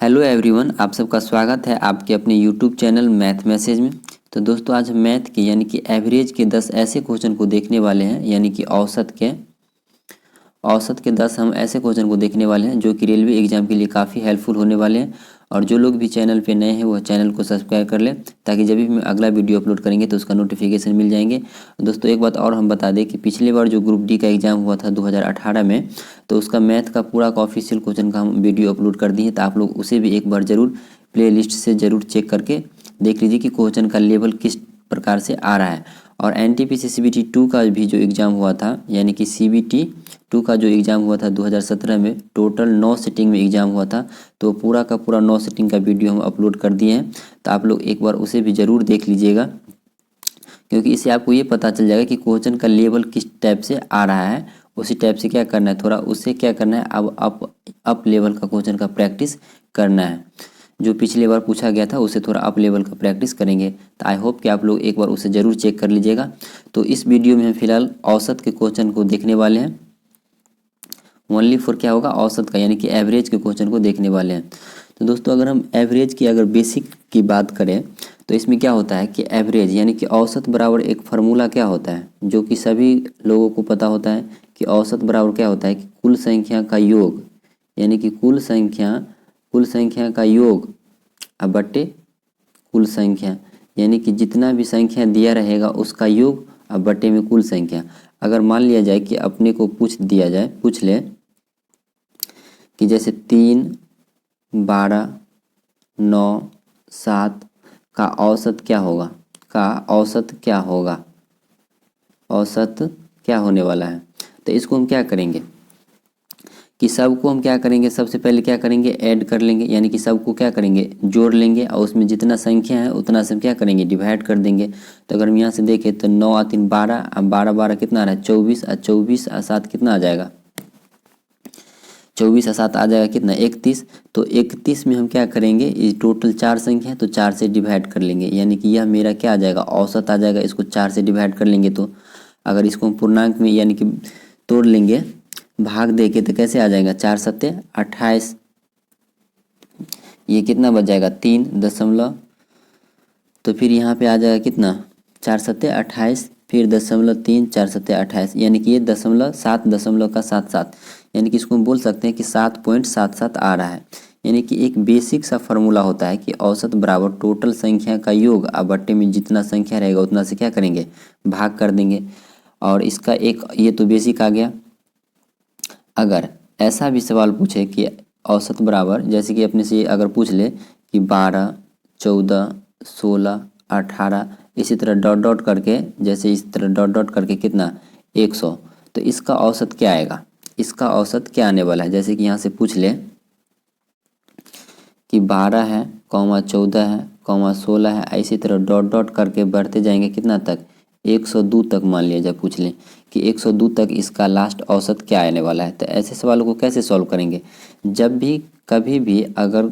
Hello everyone, आप सबका स्वागत है आपके अपने यूट्यूब चैनल मैथ मैसेज में। तो दोस्तों आज हम मैथ के यानी कि एवरेज के 10 ऐसे क्वेश्चन को देखने वाले हैं, यानी कि औसत के 10 हम ऐसे क्वेश्चन को देखने वाले हैं जो कि रेलवे एग्जाम के लिए काफ़ी हेल्पफुल होने वाले हैं। और जो लोग भी चैनल पे नए हैं वो चैनल को सब्सक्राइब कर लें ताकि जब भी हम अगला वीडियो अपलोड करेंगे तो उसका नोटिफिकेशन मिल जाएंगे। दोस्तों एक बात और हम बता दें कि पिछली बार जो ग्रुप डी का एग्ज़ाम हुआ था 2018 में, तो उसका मैथ का पूरा का ऑफिशियल क्वेश्चन का हम वीडियो अपलोड कर दिए, तो आप लोग उसे भी एक बार ज़रूर प्लेलिस्ट से ज़रूर चेक करके देख लीजिए कि क्वेश्चन का लेवल किस प्रकार से आ रहा है। और एनटीपीसी सीबीटी 2 का भी जो एग्ज़ाम हुआ था, यानी कि सीबीटी 2 का जो एग्ज़ाम हुआ था 2017 में, टोटल 9 सिटिंग में एग्ज़ाम हुआ था। तो पूरा का पूरा 9 सिटिंग का वीडियो हम अपलोड कर दिए हैं, तो आप लोग एक बार उसे भी ज़रूर देख लीजिएगा, क्योंकि इससे आपको ये पता चल जाएगा कि क्वेश्चन का लेवल किस टाइप से आ रहा है। उसी टाइप से क्या करना है, थोड़ा उससे क्या करना है, अब अप लेवल का क्वेश्चन का प्रैक्टिस करना है। जो पिछले बार पूछा गया था उससे थोड़ा अप लेवल का प्रैक्टिस करेंगे। तो आई होप कि आप लोग एक बार उसे ज़रूर चेक कर लीजिएगा। तो इस वीडियो में हम फिलहाल औसत के क्वेश्चन को देखने वाले हैं। ओनली फॉर क्या होगा, औसत का, यानी कि एवरेज के क्वेश्चन को देखने वाले हैं। तो दोस्तों अगर हम एवरेज की अगर बेसिक की बात करें तो इसमें क्या होता है कि एवरेज यानी कि औसत बराबर एक फार्मूला क्या होता है जो कि सभी लोगों को पता होता है कि औसत बराबर क्या होता है कि कुल संख्या का योग, यानी कि कुल संख्या का योग अब बट्टे कुल संख्या, यानी कि जितना भी संख्या दिया रहेगा उसका योग अब बट्टे में कुल संख्या। अगर मान लिया जाए कि अपने को पूछ ले कि जैसे 3, 12, 9, 7 का औसत क्या होगा, औसत क्या होने वाला है। तो इसको हम क्या करेंगे कि सबको हम क्या करेंगे, सबसे पहले क्या करेंगे, ऐड कर लेंगे, यानी कि सबको क्या करेंगे, जोड़ लेंगे, और उसमें जितना संख्या है उतना से हम क्या करेंगे, डिवाइड कर देंगे। तो अगर हम यहाँ से देखें तो 9 और 3 12, अब 12 12 कितना आ रहा है 24, और 24 और 7 कितना आ जाएगा, 24 और 7 आ जाएगा कितना 31। तो 31 में हम क्या करेंगे, ये टोटल 4 संख्या है तो 4 से डिवाइड कर लेंगे, यानी कि यह मेरा क्या आ जाएगा, औसत आ जाएगा। इसको 4 से डिवाइड कर लेंगे तो अगर इसको हम पूर्णांक में यानी कि तोड़ लेंगे, भाग दे के, तो कैसे आ जाएगा, 4 सत्ते 28, ये कितना बच जाएगा 3 दशमलव, तो फिर यहाँ पे आ जाएगा कितना 4 सत्ते 28, फिर 0.3, 4 सत्ते 28, यानी कि ये 0.7 यानी कि इसको हम बोल सकते हैं कि 7.77 आ रहा है। यानी कि एक बेसिक सा फार्मूला होता है कि औसत बराबर टोटल संख्या का योग अब बट्टे में जितना संख्या रहेगा उतना से क्या करेंगे, भाग कर देंगे। और इसका एक ये तो बेसिक आ गया। अगर ऐसा भी सवाल पूछे कि औसत बराबर, जैसे कि अपने से अगर पूछ ले कि 12, 14, 16, 18, इसी तरह डॉट डॉट करके, जैसे इस तरह डॉट डॉट करके कितना 100, तो इसका औसत क्या आएगा, इसका औसत क्या आने वाला है। जैसे कि यहाँ से पूछ ले कि 12 है, 14 है, 16 है, इसी तरह डॉट डॉट करके बढ़ते जाएंगे कितना तक, 102 तक मान लिया जाए, पूछ लें कि 102 तक इसका लास्ट औसत क्या आने वाला है। तो ऐसे सवालों को कैसे सॉल्व करेंगे, जब भी कभी भी अगर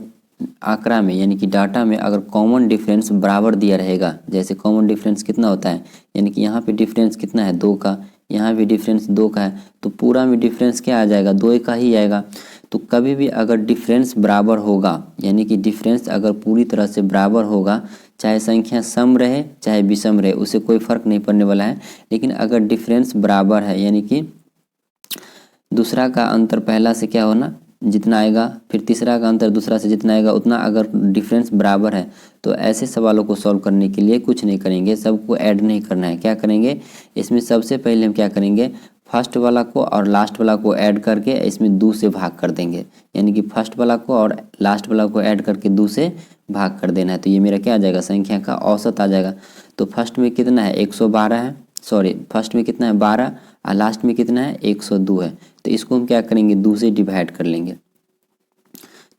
आंकड़ा में यानी कि डाटा में अगर कॉमन डिफरेंस बराबर दिया रहेगा, जैसे कॉमन डिफरेंस कितना होता है, यानी कि यहाँ पे डिफरेंस कितना है 2 का, यहाँ भी डिफरेंस 2 का है, तो पूरा में डिफरेंस क्या आ जाएगा, 2 का ही आएगा। तो कभी भी अगर डिफरेंस बराबर होगा, यानी कि डिफरेंस अगर पूरी तरह से बराबर होगा, चाहे संख्या सम रहे चाहे विषम रहे, उससे कोई फर्क नहीं पड़ने वाला है। लेकिन अगर डिफरेंस बराबर है, यानी कि दूसरा का अंतर पहला से क्या होना जितना आएगा, फिर तीसरा का अंतर दूसरा से जितना आएगा उतना, अगर डिफरेंस बराबर है तो ऐसे सवालों को सॉल्व करने के लिए कुछ नहीं करेंगे, सबको ऐड नहीं करना है। क्या करेंगे, इसमें सबसे पहले हम क्या करेंगे, फर्स्ट वाला को और लास्ट वाला को ऐड करके इसमें 2 से भाग कर देंगे, यानी कि फर्स्ट वाला को और लास्ट वाला को ऐड करके 2 से भाग कर देना है। तो ये मेरा क्या आ जाएगा, संख्या का औसत आ जाएगा। तो फर्स्ट में कितना है 112 है, सॉरी फर्स्ट में कितना है 12 और लास्ट में कितना है 102 है। तो इसको हम क्या करेंगे, 2 से डिवाइड कर लेंगे,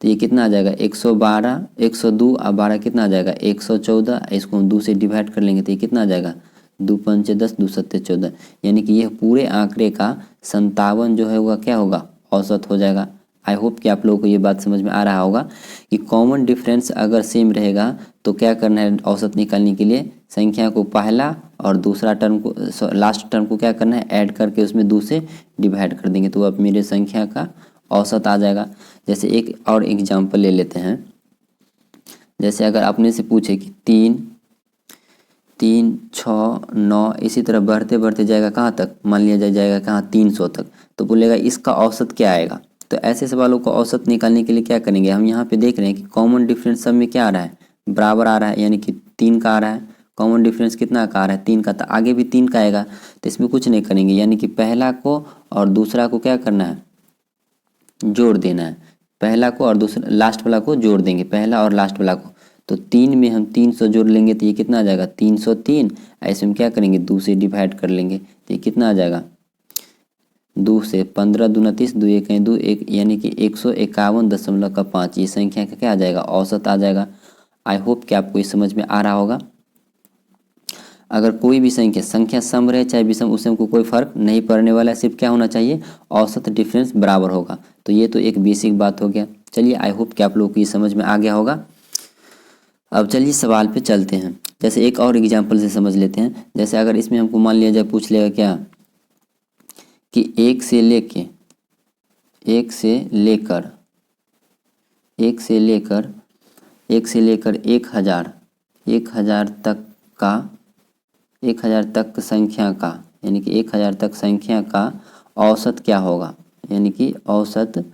तो ये कितना आ जाएगा 112, 102 और 12 कितना आ जाएगा 114, इसको हम 2 से डिवाइड कर लेंगे तो ये कितना आ जाएगा 2 पंचे 10, 2 सत्ते 14, यानी कि यह पूरे आंकड़े का 57 जो है वह क्या होगा, औसत हो जाएगा। आई होप कि आप लोगों को ये बात समझ में आ रहा होगा कि कॉमन डिफरेंस अगर सेम रहेगा तो क्या करना है, औसत निकालने के लिए संख्या को पहला और दूसरा टर्म को, लास्ट टर्म को क्या करना है, ऐड करके उसमें 2 से डिवाइड कर देंगे, तो अब मेरे संख्या का औसत आ जाएगा। जैसे एक और एग्जाम्पल ले लेते हैं। जैसे अगर अपने से पूछे कि 3, 3, 6, 9 इसी तरह बढ़ते बढ़ते जाएगा कहाँ तक, मान लिया जाएगा कहाँ 300 तक, तो बोलेगा इसका औसत क्या आएगा। तो ऐसे सवालों को औसत निकालने के लिए क्या करेंगे, हम यहाँ पे देख रहे हैं कि कॉमन डिफरेंस सब में क्या आ रहा है, बराबर आ रहा है, यानी कि 3 का आ रहा है। कॉमन डिफरेंस कितना का आ रहा है, 3 का, तो आगे भी 3 का आएगा। तो इसमें कुछ नहीं करेंगे, यानी कि पहला को और दूसरा को क्या करना है, जोड़ देना है। पहला को और दूसरा लास्ट वाला को जोड़ देंगे, पहला और लास्ट वाला को। तो 3 में हम 300 जोड़ लेंगे तो ये कितना आ जाएगा 303। ऐसे में क्या करेंगे 2 से डिवाइड कर लेंगे तो ये कितना आ जाएगा 2 से 15 दूना 30, 2 एक 2 एक, यानी कि 151.5। ये संख्या का क्या आ जाएगा, औसत आ जाएगा। आई होप कि आपको ये समझ में आ रहा होगा। अगर कोई भी संख्या सम रहे चाहे विषम, उससे हमको कोई फर्क नहीं पड़ने वाला है, सिर्फ क्या होना चाहिए, औसत डिफरेंस बराबर होगा। तो ये तो एक बेसिक बात हो गया। चलिए आई होप कि आप लोगों को ये समझ में आ गया होगा। अब चलिए सवाल पे चलते हैं। जैसे एक और एग्जाम्पल से समझ लेते हैं। जैसे अगर इसमें हमको मान लिया जाए, पूछ लेगा क्या कि 1 से लेकर 1000 तक का 1000 तक संख्या का, यानी कि 1000 तक संख्या का औसत क्या होगा, यानी कि औसत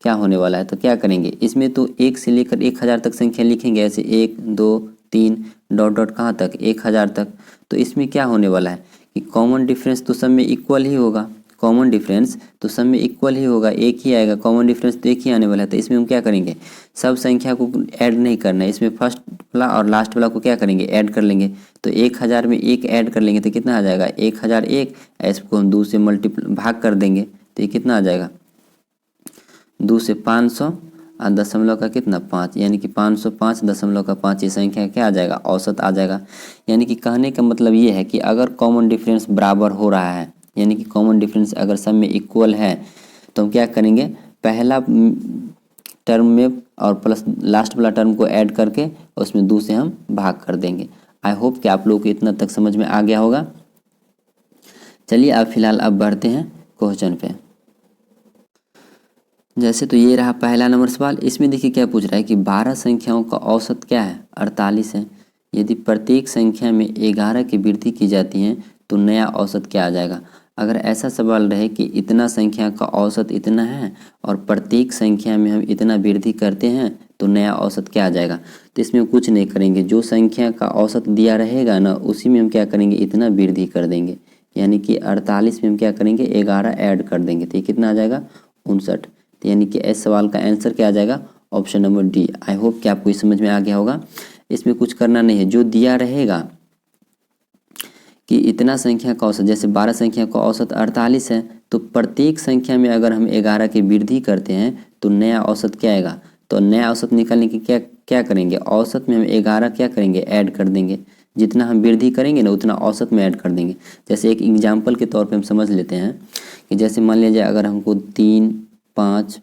क्या होने वाला है। तो क्या करेंगे, इसमें तो 1 से लेकर 1000 तक संख्या लिखेंगे, ऐसे 1, 2, 3 डॉट डॉट कहाँ तक 1000 तक। तो इसमें क्या होने वाला है कि कॉमन डिफरेंस तो सब में इक्वल ही होगा, कॉमन डिफरेंस तो सब में इक्वल ही होगा, एक ही आएगा, कॉमन डिफरेंस तो एक ही आने वाला है। तो इसमें हम क्या करेंगे, सब संख्या को ऐड नहीं करना है, इसमें फर्स्ट वाला और लास्ट वाला को क्या करेंगे, ऐड कर लेंगे। तो 1000 में 1 ऐड कर लेंगे तो कितना आ जाएगा 1001। इसको हम 2 से भाग कर देंगे तो ये कितना आ जाएगा 2 से 500 और दशमलव का कितना 5, यानी कि 505.5। ये संख्या क्या आ जाएगा, औसत आ जाएगा। यानी कि कहने का मतलब ये है कि अगर कॉमन डिफरेंस बराबर हो रहा है, यानी कि कॉमन डिफरेंस अगर सब में इक्वल है, तो हम क्या करेंगे, पहला टर्म में और प्लस लास्ट वाला टर्म को ऐड करके उसमें 2 से हम भाग कर देंगे। आई होप कि आप लोगों को इतना तक समझ में आ गया होगा। चलिए अब फिलहाल अब बढ़ते हैं क्वेश्चन पे। जैसे तो ये रहा पहला नंबर सवाल। इसमें देखिए क्या पूछ रहा है कि 12 संख्याओं का औसत क्या है, 48 है। यदि प्रत्येक संख्या में 11 की वृद्धि की जाती है तो नया औसत क्या आ जाएगा। अगर ऐसा सवाल रहे कि इतना संख्या का औसत इतना है और प्रत्येक संख्या में हम इतना वृद्धि करते हैं तो नया औसत क्या आ जाएगा। तो इसमें कुछ नहीं करेंगे, जो संख्या का औसत दिया रहेगा ना उसी में हम क्या करेंगे, इतना वृद्धि कर देंगे। यानी कि 48 में हम क्या करेंगे 11 ऐड कर देंगे तो ये कितना आ जाएगा 59। तो यानी कि इस सवाल का आंसर क्या आ जाएगा, option number D. I hope कि आपको ये समझ में आ गया होगा। इसमें कुछ करना नहीं है, जो दिया रहेगा कि इतना संख्या का औसत, जैसे 12 संख्या का औसत 48 है, तो प्रत्येक संख्या में अगर हम 11 की वृद्धि करते हैं तो नया औसत क्या आएगा। तो नया औसत निकालने की क्या करेंगे, औसत में हम 11 क्या करेंगे ऐड कर देंगे। जितना हम वृद्धि करेंगे ना उतना औसत में ऐड कर देंगे। जैसे एक एग्जाम्पल के तौर पे हम समझ लेते हैं कि जैसे मान लीजिए अगर हमको 3, 5,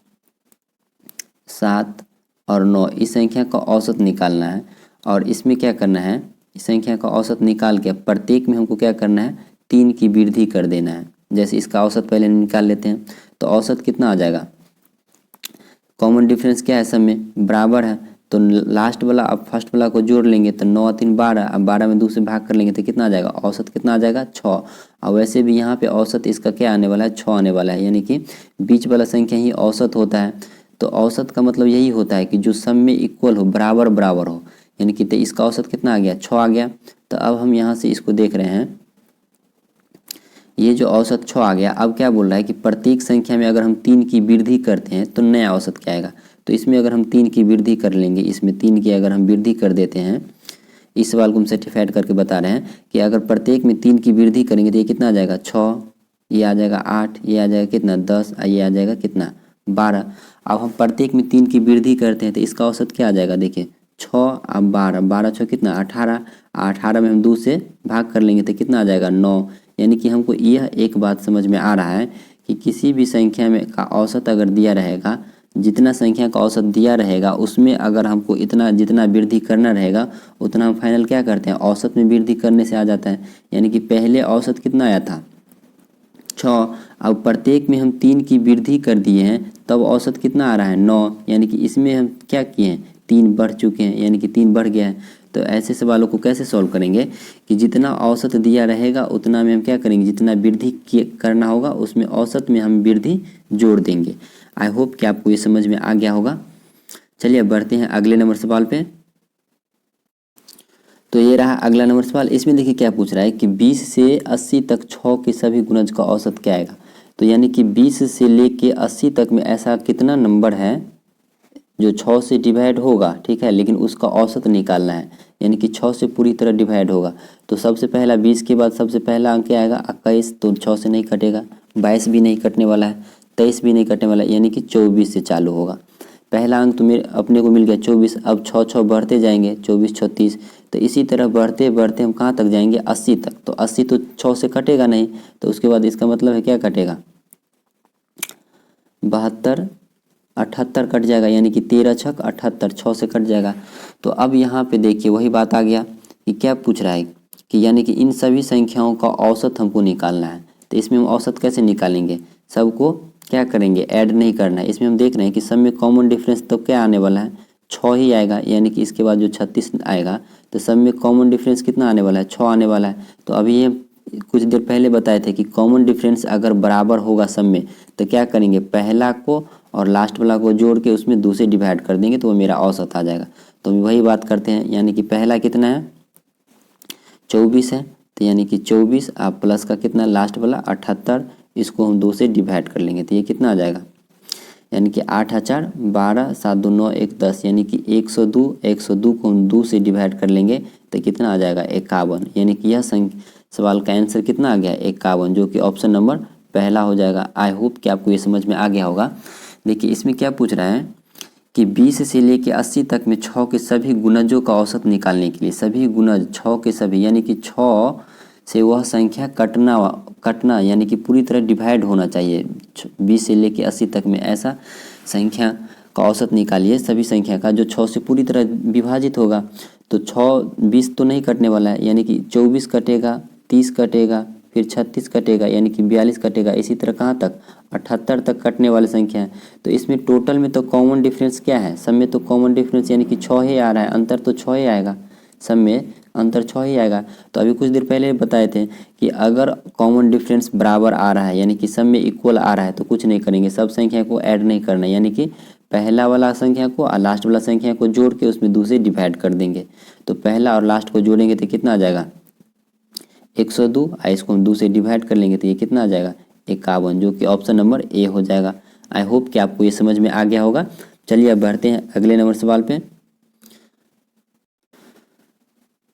7 और 9 इस संख्या का औसत निकालना है, और इसमें क्या करना है, इस संख्या का औसत निकाल के प्रत्येक में हमको क्या करना है 3 की वृद्धि कर देना है। जैसे इसका औसत पहले निकाल लेते हैं, तो औसत कितना आ जाएगा, कॉमन डिफरेंस क्या है सब में बराबर है, तो लास्ट वाला अब फर्स्ट वाला को जोड़ लेंगे तो 9 3 12, अब 12 में 2 से भाग कर लेंगे तो कितना आ जाएगा, औसत कितना आ जाएगा 6। और वैसे भी यहाँ पे औसत इसका क्या आने वाला है 6 आने वाला है, यानी कि बीच वाला संख्या ही औसत होता है। तो औसत का मतलब यही होता है कि जो सब में इक्वल हो, बराबर बराबर हो, यानी कि इसका औसत कितना आ गया 6 आ गया। तो अब हम यहाँ से इसको देख रहे हैं, ये जो औसत 6 आ गया। अब क्या बोल रहा है कि प्रत्येक संख्या में अगर हम 3 की वृद्धि करते हैं तो नया औसत क्या आएगा। तो इसमें अगर हम 3 की वृद्धि कर लेंगे, इसमें 3 की अगर हम वृद्धि कर देते हैं, इस सवाल को हम सर्टिफाइड करके बता रहे हैं कि अगर प्रत्येक में 3 की वृद्धि करेंगे तो ये कितना आ जाएगा 6, ये आ जाएगा 8, ये आ जाएगा कितना 10, ये आ जाएगा कितना 12। अब हम प्रत्येक में 3 की वृद्धि करते हैं तो इसका औसत क्या आ जाएगा, देखिए 6 अब 12, 12 6 कितना 18, 18 में हम 2 से भाग कर लेंगे तो कितना आ जाएगा 9। यानी कि हमको यह एक बात समझ में आ रहा है कि किसी भी संख्या में का औसत अगर दिया रहेगा, जितना संख्या का औसत दिया रहेगा उसमें अगर हमको इतना जितना वृद्धि करना रहेगा उतना हम फाइनल क्या करते हैं, औसत में वृद्धि करने से आ जाता है। यानी कि पहले औसत कितना आया था 6, अब प्रत्येक में हम 3 की वृद्धि कर दिए हैं, तब औसत कितना आ रहा है 9, यानी कि इसमें हम क्या किए हैं 3 बढ़ चुके हैं, यानी कि 3 बढ़ गया है। तो ऐसे सवालों को कैसे सॉल्व करेंगे कि जितना औसत दिया रहेगा उतना में हम क्या करेंगे, जितना वृद्धि करना होगा उसमें औसत में हम वृद्धि जोड़ देंगे। आई होप कि आपको ये समझ में आ गया होगा। चलिए अब बढ़ते हैं अगले नंबर सवाल पे। तो ये रहा अगला नंबर सवाल। इसमें देखिए क्या पूछ रहा है कि 20 से 80 तक 6 के सभी गुणज का औसत क्या आएगा। तो यानी कि 20 से लेके 80 तक में ऐसा कितना नंबर है जो 6 से डिवाइड होगा, ठीक है, लेकिन उसका औसत निकालना है, यानी कि 6 से पूरी तरह डिवाइड होगा। तो सबसे पहला 20 के बाद सबसे पहला अंक क्या आएगा 21, तो 6 से नहीं कटेगा, 22 भी नहीं कटने वाला है, 23 भी नहीं कटने वाला है, यानी कि 24 से चालू होगा। पहला अंक तो मेरे अपने को मिल गया 24। अब 6 बढ़ते जाएंगे 24 36, तो इसी तरह बढ़ते बढ़ते हम कहाँ तक जाएंगे 80 तक। तो 80 तो 6 से कटेगा नहीं, तो उसके बाद इसका मतलब है क्या कटेगा 72 78 कट जाएगा, यानी कि 13 छक 78, 6 से कट जाएगा। तो अब यहाँ पे देखिए वही बात आ गया कि क्या पूछ रहा है कि यानी कि इन सभी संख्याओं का औसत हमको निकालना है। तो इसमें हम औसत कैसे निकालेंगे, सबको क्या करेंगे ऐड नहीं करना है। इसमें हम देख रहे हैं कि सब में कॉमन डिफरेंस तो क्या आने वाला है 6 ही आएगा, यानी कि इसके बाद जो 36 आएगा तो सब में कॉमन डिफरेंस कितना आने वाला है 6 आने वाला है। तो अभी ये कुछ देर पहले बताए थे कि कॉमन डिफरेंस अगर बराबर होगा सब में तो क्या करेंगे पहला को और लास्ट वाला को जोड़ के उसमें 2 से डिवाइड कर देंगे तो वो मेरा औसत आ जाएगा। तो हम वही बात करते हैं, यानी कि पहला कितना है 24 है, तो यानी कि 24 आप प्लस का कितना लास्ट वाला 78, इसको हम 2 से डिवाइड कर लेंगे तो ये कितना आ जाएगा, यानी कि 8 4 12 7 2 9 1 10, यानी कि 102 102 को हम 2 से डिवाइड कर लेंगे तो कितना आ जाएगा 51, यानी कि यह सवाल का आंसर कितना आ गया 51, जो कि ऑप्शन नंबर पहला हो जाएगा। आई होप कि आपको ये समझ में आ गया होगा। देखिए इसमें क्या पूछ रहा है कि 20 से लेके 80 तक में 6 के सभी गुणजों का औसत निकालने के लिए, सभी गुणज 6 के सभी, यानी कि 6 से वह संख्या कटना यानी कि पूरी तरह डिवाइड होना चाहिए। 20 से लेके 80 तक में ऐसा संख्या का औसत निकालिए सभी संख्या का जो 6 से पूरी तरह विभाजित होगा। तो 20 तो नहीं कटने वाला है, यानी कि 24 कटेगा, 30 कटेगा, फिर 36 कटेगा, यानी कि 42 कटेगा, इसी तरह कहाँ तक 78 तक कटने वाली संख्या है। तो इसमें टोटल में तो कॉमन डिफरेंस क्या है, सब में तो कॉमन डिफरेंस यानी कि 6 ही आ रहा है, अंतर तो 6 ही आएगा, सब में अंतर 6 ही आएगा। तो अभी कुछ देर पहले बताए थे कि अगर कॉमन डिफरेंस बराबर आ रहा है यानी कि सब में इक्वल आ रहा है तो कुछ नहीं करेंगे, सब संख्या को ऐड नहीं करना, यानी कि पहला वाला संख्या को और लास्ट वाला संख्या को जोड़ के उसमें 2 से डिवाइड कर देंगे। तो पहला और लास्ट को जोड़ेंगे तो कितना आ जाएगा 102, और इसको हम 2 से डिवाइड कर लेंगे तो ये कितना आ जाएगा 51, जो कि ऑप्शन नंबर ए हो जाएगा। आई होप कि आपको ये समझ में आ गया होगा। चलिए अब बढ़ते हैं अगले नंबर सवाल पे।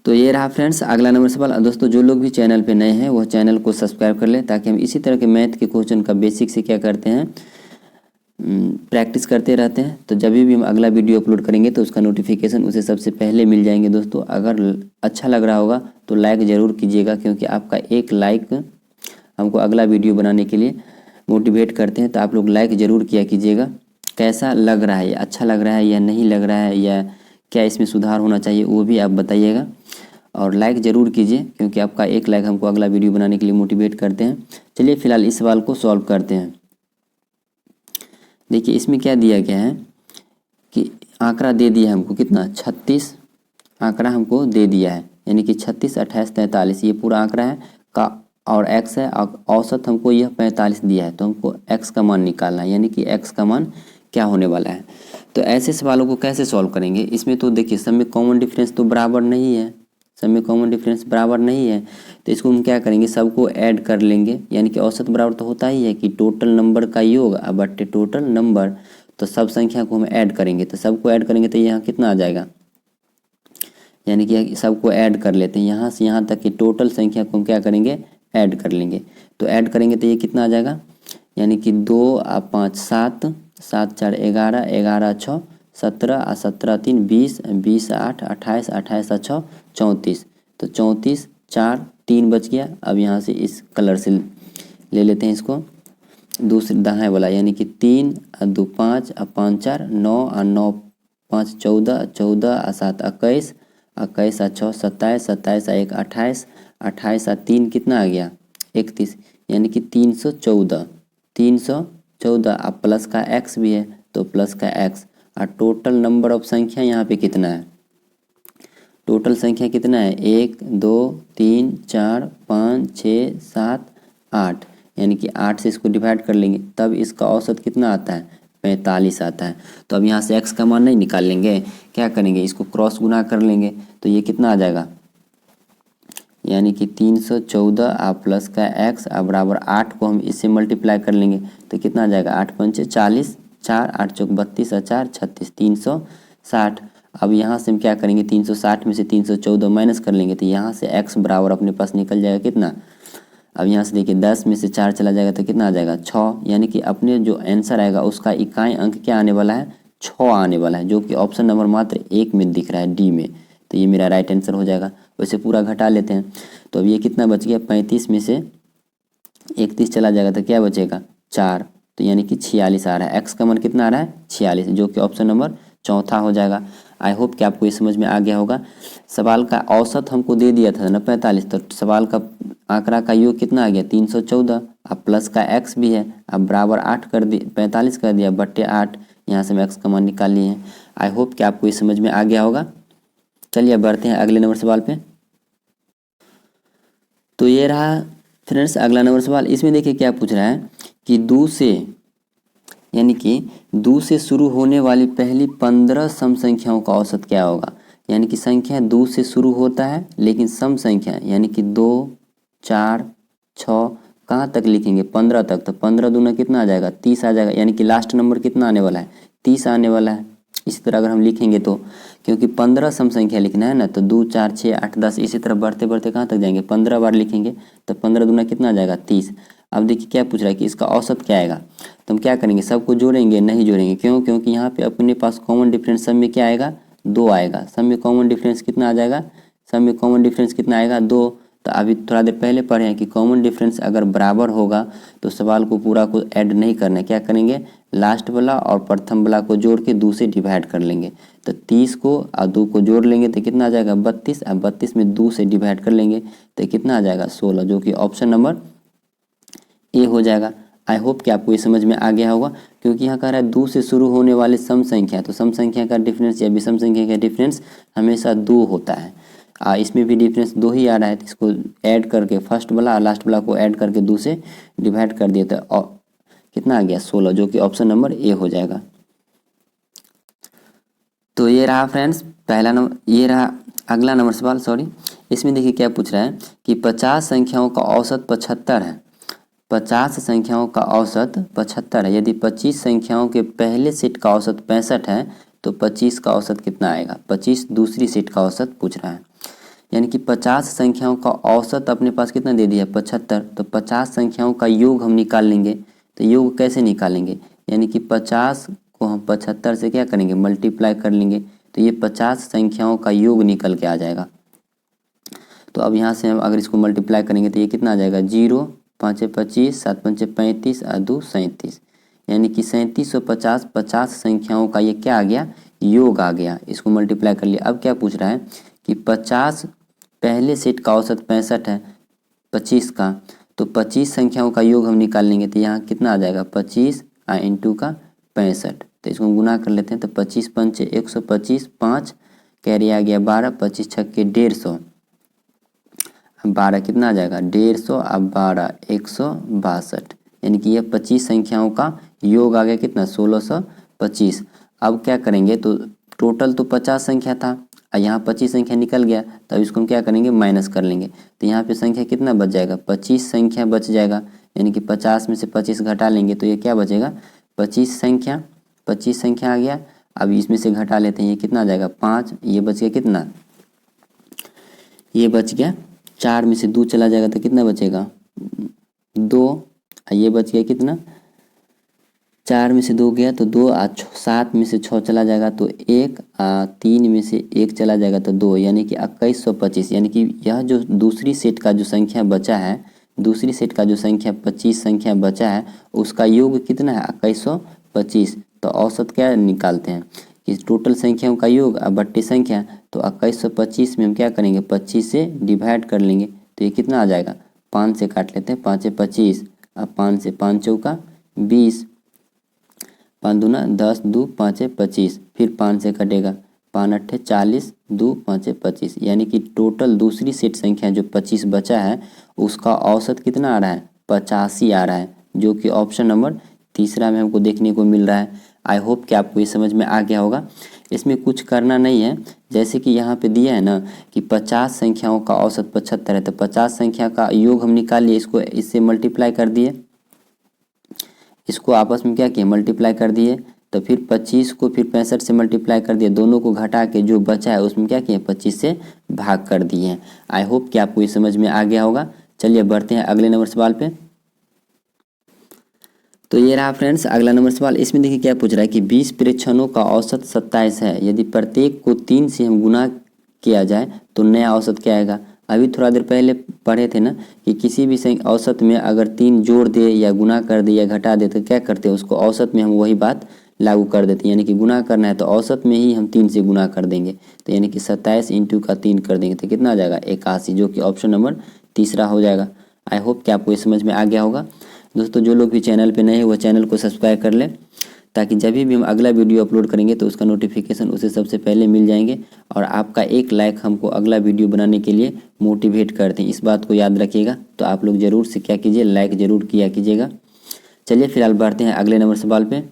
तो ये रहा फ्रेंड्स अगला नंबर सवाल। दोस्तों जो लोग भी चैनल पे नए हैं वह चैनल को सब्सक्राइब कर लें ताकि हम इसी तरह के मैथ के क्वेश्चन का बेसिक से क्या करते हैं प्रैक्टिस करते रहते हैं। तो जब भी हम अगला वीडियो अपलोड करेंगे तो उसका नोटिफिकेशन उसे सबसे पहले मिल जाएंगे। दोस्तों अगर अच्छा लग रहा होगा तो लाइक ज़रूर कीजिएगा, क्योंकि आपका एक लाइक हमको अगला वीडियो बनाने के लिए मोटिवेट करते हैं। तो आप लोग लाइक ज़रूर किया कीजिएगा। कैसा लग रहा है, अच्छा लग रहा है या नहीं लग रहा है, या क्या इसमें सुधार होना चाहिए वो भी आप बताइएगा, और लाइक ज़रूर कीजिए, क्योंकि आपका एक लाइक हमको अगला वीडियो बनाने के लिए मोटिवेट करते हैं। चलिए फिलहाल इस सवाल को सॉल्व करते हैं। देखिए इसमें क्या दिया गया है कि आंकड़ा दे दिया हमको कितना 36 आंकड़ा हमको दे दिया है, यानी कि 36 28 43 ये पूरा आंकड़ा है का, और x है, औसत हमको यह 45 दिया है। तो हमको x का मान निकालना है, यानी कि x का मान क्या होने वाला है। तो ऐसे सवालों को कैसे सॉल्व करेंगे, इसमें तो देखिए सब में कॉमन डिफरेंस तो बराबर नहीं है, सब में कॉमन डिफरेंस बराबर नहीं है। तो इसको हम क्या करेंगे सबको ऐड कर लेंगे, यानी कि औसत बराबर तो होता ही है कि टोटल नंबर का योग बटे टोटल नंबर। तो सब संख्या को हम ऐड करेंगे, तो सबको ऐड करेंगे तो यहाँ कितना आ जाएगा, यानी कि सबको ऐड कर लेते हैं यहाँ से यहाँ तक कि टोटल संख्या को हम क्या करेंगे ऐड कर लेंगे। तो ऐड करेंगे तो ये कितना आ जाएगा, यानी कि 2 और 5 7 7 4 11 11 6 17 और 17 3 20 20 8 28 28 और 6 34। तो 34 4 3 बच गया। अब यहाँ से इस कलर से ले लेते हैं इसको दूसरे दाएं वाला, यानी कि 3 और 2 5 और 5 4 9 और 9 5 14 14 और 7 21 21 और 6 27 27 और 1 28 28 और 3 कितना आ गया 31, यानी कि 314। 314 अब प्लस का x भी है तो प्लस का x, और टोटल नंबर ऑफ संख्या यहाँ पे कितना है, टोटल संख्या कितना है 1 2 3 4 5 6 7 8, यानी कि 8 से इसको डिवाइड कर लेंगे तब इसका औसत कितना आता है 45 आता है। तो अब यहाँ से x का मान नहीं निकाल लेंगे, क्या करेंगे इसको क्रॉस गुना कर लेंगे तो ये कितना आ जाएगा, यानी कि 314 आप प्लस का x अब बराबर 8 को हम इससे मल्टीप्लाई कर लेंगे तो कितना आ जाएगा 8 पंचे 40, 4 8 चौक 32 और 4 36 360। अब यहाँ से हम क्या करेंगे 360 में से 314 माइनस कर लेंगे तो यहाँ से x बराबर अपने पास निकल जाएगा कितना, अब यहाँ से देखिए 10 में से 4 चला जाएगा तो कितना आ जाएगा 6, यानी कि अपने जो आंसर आएगा उसका इकाई अंक क्या आने वाला है 6 आने वाला है, जो कि ऑप्शन नंबर मात्र 1 में दिख रहा है डी में, तो ये मेरा राइट आंसर हो जाएगा। वैसे पूरा घटा लेते हैं तो अब ये कितना बच गया 35 में से 31 चला जाएगा तो क्या बचेगा 4, तो यानी कि 46 आ रहा है, x का मान कितना आ रहा है 46, जो कि ऑप्शन नंबर चौथा हो जाएगा। आई होप कि आपको ये समझ में आ गया होगा। सवाल का औसत हमको दे दिया था ना 45, तो सवाल का आंकड़ा का योग कितना आ गया 314, अब प्लस का x भी है अब बराबर 8 कर दिया 45 कर दिया बट्टे 8, यहाँ से हम x का मान निकाल लिए हैं। आई होप कि आपको ये समझ में आ गया होगा। चलिए अब बढ़ते हैं अगले नंबर सवाल पे। तो ये रहा फ्रेंड्स अगला नंबर सवाल। इसमें देखिए क्या पूछ रहा है कि दो से, यानी कि दो से शुरू होने वाली पहली 15 सम संख्याओं का औसत क्या होगा, यानी कि संख्या 2 से शुरू होता है लेकिन सम संख्या यानी कि 2 4 6 कहाँ तक लिखेंगे 15 तक, तो 15 दूना कितना आ जाएगा 30 आ जाएगा, यानी कि लास्ट नंबर कितना आने वाला है 30 आने वाला है। इसी तरह अगर हम लिखेंगे तो क्योंकि 15 सम संख्या लिखना है ना, तो 2 4 6 8 10 इसी तरह बढ़ते बढ़ते कहाँ तक जाएंगे 15 बार लिखेंगे तो 15 दूना कितना आ जाएगा 30। अब देखिए क्या पूछ रहा है कि इसका औसत क्या आएगा, तो हम क्या करेंगे सबको जोड़ेंगे, नहीं जोड़ेंगे क्यों, क्योंकि यहाँ पे अपने पास कॉमन डिफरेंस सब में क्या आएगा 2 आएगा, सब में कॉमन डिफरेंस कितना आ जाएगा, सब में कॉमन डिफरेंस कितना आएगा 2। तो अभी थोड़ा देर पहले पढ़े हैं कि कॉमन डिफरेंस अगर बराबर होगा तो सवाल को पूरा को ऐड नहीं करना है, क्या करेंगे लास्ट वाला और प्रथम वाला को जोड़ के 2 से डिवाइड कर लेंगे, तो 30 को और 2 को जोड़ लेंगे तो कितना आ जाएगा 32, और 32 में 2 से डिवाइड कर लेंगे तो कितना आ जाएगा 16, जो कि ऑप्शन नंबर ए हो जाएगा। आई होप कि आपको ये समझ में आ गया होगा, क्योंकि यहाँ कह रहा है 2 से शुरू होने वाले सम संख्या, तो सम संख्या का डिफरेंस या विषम संख्या का डिफरेंस हमेशा 2 होता है, इसमें भी डिफरेंस 2 ही आ रहा है, तो इसको ऐड करके फर्स्ट वाला और लास्ट वाला को ऐड करके 2 से डिवाइड कर दिया तो कितना आ गया 16, जो कि ऑप्शन नंबर ए हो जाएगा। तो ये रहा फ्रेंड्स पहला नंबर, ये रहा अगला नंबर सवाल। सॉरी, इसमें देखिए क्या पूछ रहा है कि 50 संख्याओं का औसत 75 है, 50 संख्याओं का औसत 75 है, यदि 25 संख्याओं के पहले सेट का औसत 65 है तो 25 का औसत कितना आएगा, 25 दूसरी सेट का औसत पूछ रहा है, यानी कि 50 संख्याओं का औसत अपने पास कितना दे दिया 75, तो 50 संख्याओं का योग हम निकाल लेंगे, तो योग कैसे निकालेंगे, यानी कि 50 को हम 75 से क्या करेंगे मल्टीप्लाई कर लेंगे, तो ये 50 संख्याओं का योग निकल के आ जाएगा। तो अब यहाँ से हम अगर इसको मल्टीप्लाई करेंगे तो ये कितना आ जाएगा 0 5 25 7 5 35 और 2 37, यानी कि 3750 50 संख्याओं का ये क्या आ गया योग आ गया, इसको मल्टीप्लाई कर लिया। अब क्या पूछ रहा है कि 50 पहले सेट का औसत 65 है 25 का, तो 25 संख्याओं का योग हम निकाल लेंगे तो यहाँ कितना आ जाएगा 25 इंटू का 65, तो इसको गुना कर लेते हैं तो 25 पंचे 125 5 कैरी आ गया 12 25 छक्के 150, 12 कितना आ जाएगा 150, अब 12 162, यानी कि यह 25 संख्याओं का योग आ गया कितना 1625। अब क्या करेंगे तो टोटल तो 50 संख्या था और यहाँ 25 संख्या निकल गया, तो अब इसको हम क्या करेंगे माइनस कर लेंगे, तो यहाँ पे संख्या कितना बच जाएगा 25 संख्या बच जाएगा, यानी कि 50 में से 25 घटा लेंगे तो ये क्या बचेगा 25 संख्या आ गया। अब इसमें से घटा लेते हैं, ये कितना आ जाएगा 5, ये बच गया कितना, ये बच गया 4 में से 2 चला जाएगा तो कितना बचेगा 2, ये बच गया कितना 4 में से 2 गया तो 2, 7 में से 6 चला जाएगा तो 1, 3 में से 1 चला जाएगा तो 2, यानी कि 2125, यानी कि यह जो दूसरी सेट का जो संख्या बचा है, दूसरी सेट का जो संख्या 25 संख्या बचा है उसका योग कितना है 2125। तो औसत क्या निकालते हैं कि टोटल संख्याओं का योग और बट्टी संख्या, तो 2125 में हम क्या करेंगे 25 से डिवाइड कर लेंगे तो ये कितना आ जाएगा 5 से काट लेते हैं, 5 से 25 और 5 से 5 चौका 20, 5 दूना 10, 2 5 25, फिर 5 से कटेगा, 5 8 40, 2 5 25, यानी कि टोटल दूसरी सेट संख्या जो 25 बचा है उसका औसत कितना आ रहा है, 85 आ रहा है, जो कि ऑप्शन नंबर तीसरा में हमको देखने को मिल रहा है। आई होप कि आपको ये समझ में आ गया होगा। इसमें कुछ करना नहीं है, जैसे कि यहाँ पे दिया है ना कि 50 संख्याओं का औसत 75 है, तो 50 संख्या का योग हम निकाल लिए, इसको इससे मल्टीप्लाई कर दिए, इसको आपस में क्या किए, मल्टीप्लाई कर दिए, तो फिर 25 को फिर 65 से मल्टीप्लाई कर दिए, दोनों को घटा के जो बचा है उसमें क्या किए, 25 से भाग कर दिए हैं। आई होप कि आपको ये समझ में आ गया होगा। चलिए बढ़ते हैं अगले नंबर सवाल पे। तो ये रहा फ्रेंड्स अगला नंबर सवाल। इसमें देखिए क्या पूछ रहा है कि 20 प्रेक्षणों का औसत 27 है, यदि प्रत्येक को 3 से हम गुना किया जाए तो नया औसत क्या आएगा। अभी थोड़ा देर पहले पढ़े थे ना कि किसी भी औसत में अगर 3 जोड़ दे या गुना कर दे या घटा दे तो क्या करते हैं, उसको औसत में हम वही बात लागू कर देते हैं, यानी कि गुना करना है तो औसत में ही हम 3 से गुना कर देंगे, तो यानी कि 27 इंटू का 3 कर देंगे तो कितना आ जाएगा, 81, जो कि ऑप्शन नंबर तीसरा हो जाएगा। आई होप कि आपको ये समझ में आ गया होगा। दोस्तों जो लोग भी चैनल पे नए हैं वो चैनल को सब्सक्राइब कर लें, ताकि जब भी हम अगला वीडियो अपलोड करेंगे तो उसका नोटिफिकेशन उसे सबसे पहले मिल जाएंगे, और आपका एक लाइक हमको अगला वीडियो बनाने के लिए मोटिवेट करते हैं, इस बात को याद रखिएगा। तो आप लोग ज़रूर से क्या कीजिए, लाइक ज़रूर किया कीजिएगा। चलिए फिलहाल बढ़ते हैं अगले नंबर सवाल पे।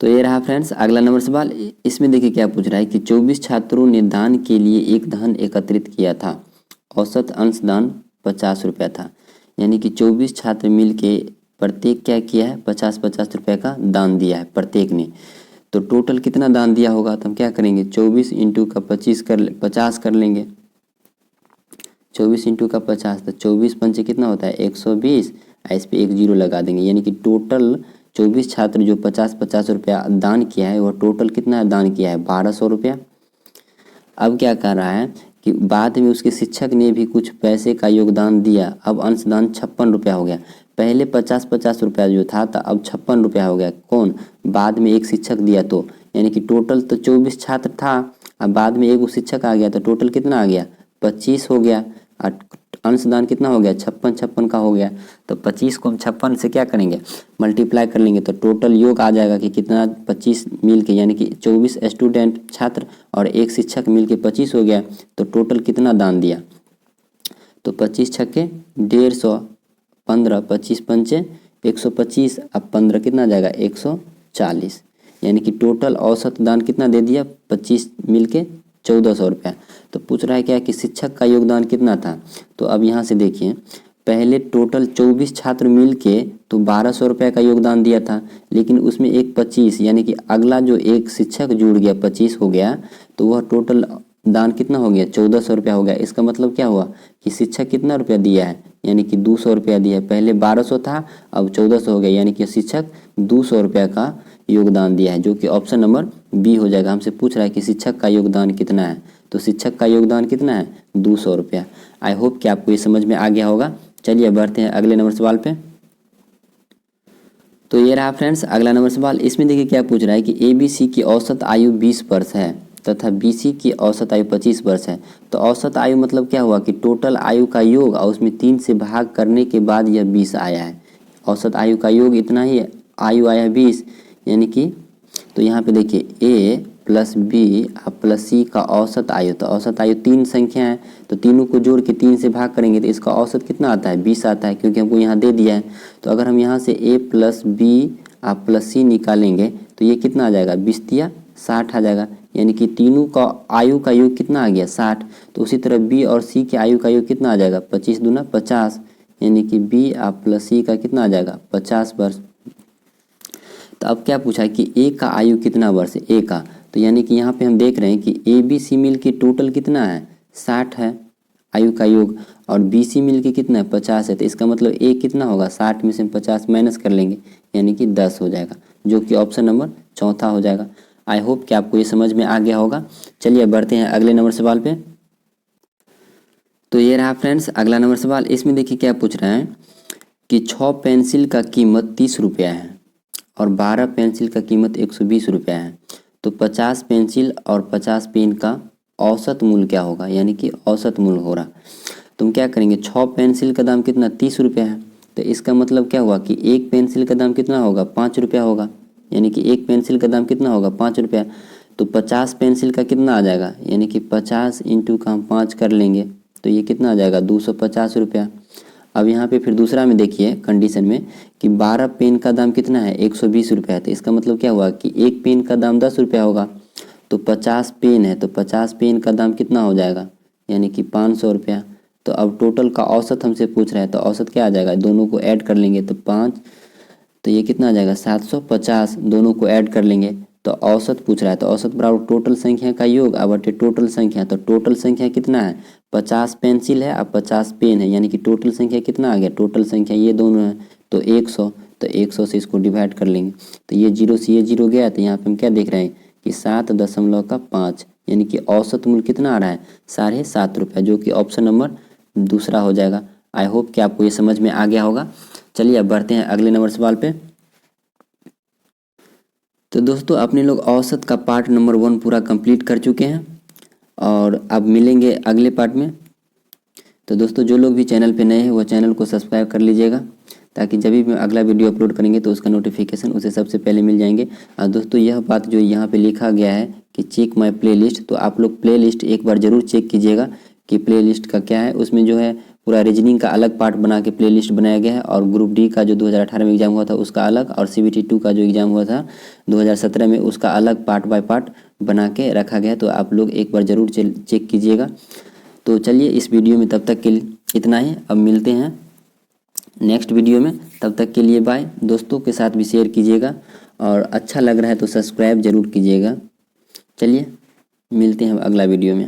तो ये रहा फ्रेंड्स अगला नंबर सवाल। इसमें देखिए क्या पूछ रहा है कि 24 छात्रों ने दान के लिए एक धन एकत्रित किया था, औसत अंशदान 50 रुपया था, यानी कि 24 छात्र मिल के प्रत्येक क्या किया है, 50-50 रुपये का दान दिया है प्रत्येक ने। तो टोटल कितना दान दिया होगा, तो हम क्या करेंगे, 24 इंटू का 50 कर लेंगे, 24 इंटू का 50, तो 24 पंचे कितना होता है 120, इस पे 1 जीरो लगा देंगे, यानी कि टोटल 24 छात्र जो 50-50 रुपया दान किया है वह टोटल कितना दान किया है, 1200 रुपया। अब क्या कर रहा है कि बाद में उसके शिक्षक ने भी कुछ पैसे का योगदान दिया, अब अंशदान 56 रुपया हो गया। पहले 50-50 रुपया जो था तो अब 56 रुपया हो गया, कौन, बाद में एक शिक्षक दिया, तो यानी कि टोटल तो 24 छात्र था, अब बाद में एक शिक्षक आ गया तो टोटल कितना आ गया, 25 हो गया, और अंशदान कितना हो गया, 56 का हो गया। तो 25 को हम 56 से क्या करेंगे, मल्टीप्लाई कर लेंगे, तो टोटल योग आ जाएगा कि कितना, 25 मिल के, यानी कि 24 स्टूडेंट छात्र और एक शिक्षक मिल के 25 हो गया, तो टोटल कितना दान दिया, तो 25 छक्के 150, 15, 25 पंचे 125, अब 15 कितना आ जाएगा 140, यानी कि टोटल औसत दान कितना दे दिया, 25 मिल के 1400 रुपया। तो पूछ रहा है क्या कि शिक्षक का योगदान कितना था, तो अब यहाँ से देखिए पहले टोटल 24 छात्र मिल के तो 1200 रुपये का योगदान दिया था, लेकिन उसमें एक 25, यानी कि अगला जो एक शिक्षक जुड़ गया 25 हो गया, तो वह टोटल दान कितना हो गया, 1400 रुपया हो गया। इसका मतलब क्या हुआ कि शिक्षक कितना रुपया दिया है, यानी कि 200 रुपया दिया है, पहले 1200 था अब 1400 हो गया, यानी कि शिक्षक 200 रुपया का योगदान दिया है, जो कि ऑप्शन नंबर बी हो जाएगा। हमसे पूछ रहा है कि शिक्षक का योगदान कितना है, तो शिक्षक का योगदान कितना है, 200 रुपया। आई होप कि आपको ये समझ में आ गया होगा। चलिए बढ़ते हैं अगले नंबर सवाल पे। तो ये रहा फ्रेंड्स अगला नंबर सवाल। इसमें देखिए क्या पूछ रहा है कि ABC की औसत आयु 20 वर्ष है तथा BC की औसत आयु 25 वर्ष है। तो औसत आयु मतलब क्या हुआ कि टोटल आयु का योग और उसमें 3 से भाग करने के बाद यह 20 आया है। औसत आयु का योग इतना ही आयु आया 20, यानी कि तो यहाँ पे देखिए A plus B plus C का औसत आयु, तो औसत आयु 3 संख्या है, तो तीनों को जोड़ के 3 से भाग करेंगे तो इसका औसत कितना आता है, 20 आता है, क्योंकि हमको यहाँ दे दिया है। तो अगर हम यहाँ से A plus B plus C निकालेंगे तो ये कितना आ जाएगा, 20 तिया 60 आ जाएगा, यानी कि तीनों का आयु का योग कितना आ गया 60। तो उसी तरह B और C के आयु का योग कितना आ जाएगा, 25 दूना 50, यानी कि B प्लस C का कितना आ जाएगा 50 वर्ष। तो अब क्या पूछा है कि ए का आयु कितना वर्ष है, ए का, तो यानी कि यहाँ पे हम देख रहे हैं कि ABC मिल के टोटल कितना है 60 है आयु का योग, और BC मिल के कितना है 50 है, तो इसका मतलब ए कितना होगा, 60 में से हम 50 माइनस कर लेंगे, यानी कि 10 हो जाएगा, जो कि ऑप्शन नंबर चौथा हो जाएगा। आई होप कि आपको ये समझ में आ गया होगा। चलिए बढ़ते हैं अगले नंबर सवाल पे। तो ये रहा फ्रेंड्स अगला नंबर सवाल। इसमें देखिए क्या पूछ रहा है कि 6 पेंसिल का कीमत 30 रुपया है और 12 पेंसिल का कीमत 120 रुपया है, तो 50 पेंसिल और 50 पेन का औसत मूल्य क्या होगा, यानी कि औसत मूल्य हो रहा। तुम क्या करेंगे, 6 पेंसिल का दाम कितना 30 रुपया है, तो इसका मतलब क्या हुआ कि एक पेंसिल का दाम कितना होगा, 5 रुपया होगा, यानी कि एक पेंसिल का दाम कितना होगा, 5 रुपया। तो 50 पेंसिल का कितना आ जाएगा, यानी कि 50 इंटू का हम 5 कर लेंगे तो ये कितना आ जाएगा, 250 रुपया। अब यहाँ पे फिर दूसरा में देखिए कंडीशन में कि 12 पेन का दाम कितना है, 120 रुपया है। तो इसका मतलब क्या हुआ कि एक पेन का दाम 10 रुपया होगा, तो 50 पेन है तो 50 पेन का दाम कितना हो जाएगा, यानी कि 500 रुपया। तो अब टोटल का औसत हमसे पूछ रहा है, तो औसत क्या आ जाएगा, दोनों को ऐड कर लेंगे तो 5, तो ये कितना आ जाएगा 750, दोनों को ऐड कर लेंगे तो औसत पूछ रहा है। तो औसत बराबर टोटल संख्या का योग अब बटे टोटल संख्या। तो टोटल संख्या कितना है, 50 पेंसिल है अब 50 पेन है, यानी कि टोटल संख्या कितना आ गया, टोटल संख्या ये दोनों है तो 100। तो 100 से इसको डिवाइड कर लेंगे तो ये 0 से ये 0 गया। तो यहाँ पे हम क्या देख रहे हैं कि 7.5, यानी कि औसत मूल्य कितना आ रहा है, 7.5 रुपया, जो कि ऑप्शन नंबर दूसरा हो जाएगा। आई होप कि आपको ये समझ में आ गया होगा। चलिए अब बढ़ते हैं अगले नंबर सवाल पे। तो दोस्तों अपने लोग औसत का पार्ट नंबर 1 पूरा कंप्लीट कर चुके हैं और अब मिलेंगे अगले पार्ट में। तो दोस्तों जो लोग भी चैनल पे नए हैं वो चैनल को सब्सक्राइब कर लीजिएगा, ताकि जब भी अगला वीडियो अपलोड करेंगे तो उसका नोटिफिकेशन उसे सबसे पहले मिल जाएंगे। और दोस्तों यह बात जो यहाँ पे लिखा गया है कि चेक माय प्लेलिस्ट, तो आप लोग प्लेलिस्ट एक बार ज़रूर चेक कीजिएगा कि प्लेलिस्ट का क्या है। उसमें जो है पूरा रीजनिंग का अलग पार्ट बना के प्लेलिस्ट बनाया गया है, और ग्रुप डी का जो 2018 में एग्जाम हुआ था उसका अलग, और CBT 2 का जो एग्ज़ाम हुआ था 2017 में उसका अलग पार्ट बाय पार्ट बना के रखा गया है। तो आप लोग एक बार ज़रूर चेक कीजिएगा। तो चलिए इस वीडियो में तब तक के लिए इतना ही, अब मिलते हैं नेक्स्ट वीडियो में। तब तक के लिए बाय। दोस्तों के साथ भी शेयर कीजिएगा और अच्छा लग रहा है तो सब्सक्राइब ज़रूर कीजिएगा। चलिए मिलते हैं अगला वीडियो में।